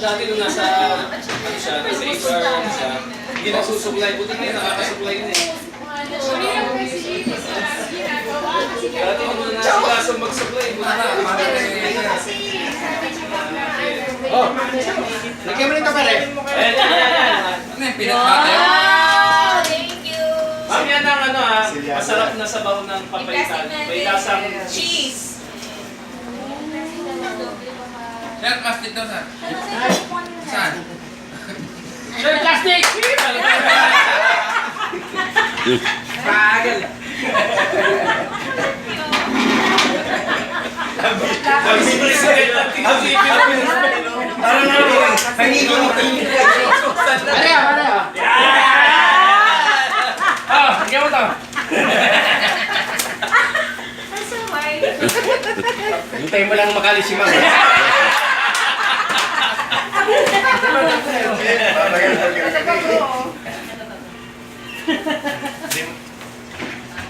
dati nung nasa, ano siya, nasa HR, ano siya, hindi nagsusupply. Buti ngayon, nakakasupply na eh. Dati nung nasilasang mag-supply, buti na. Oh, lagyan mo rin ka pare. Ayan, yan. Ano yung pinatbate? Wow! Thank you! Ma'am, yan ang ano ha, masarap na sabaw ng papaitan. May lasang Cheese! Sir, plastic daw sir. Saan? Sir, plastic! Bagal. Parang ano, Pahigil mo. Pare, pare. ah, higyan mo to. Hintayin mo lang makali si Ma'am.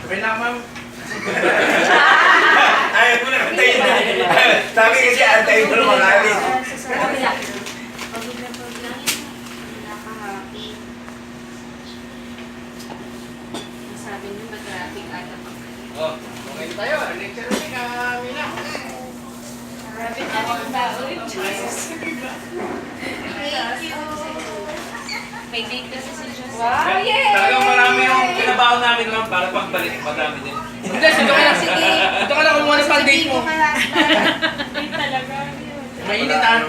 Sabay na, ma'am. Ayaw mo na antayin na. Sabi kasi antayin mo na makali. Sabi niyo mag-traffic ata pa. Oh, okay tayo. Lecture ulit kami na. Traffic ata pa ulit. Thank you. May date kasi si Joseph. Wow, yay! Talagang marami yung pinabaho namin, ma'am, para pagbalik, madami din. Hindi, dito ka na. Dito ka na kumuha ng pang-date mo. Talaga. Mainit ah.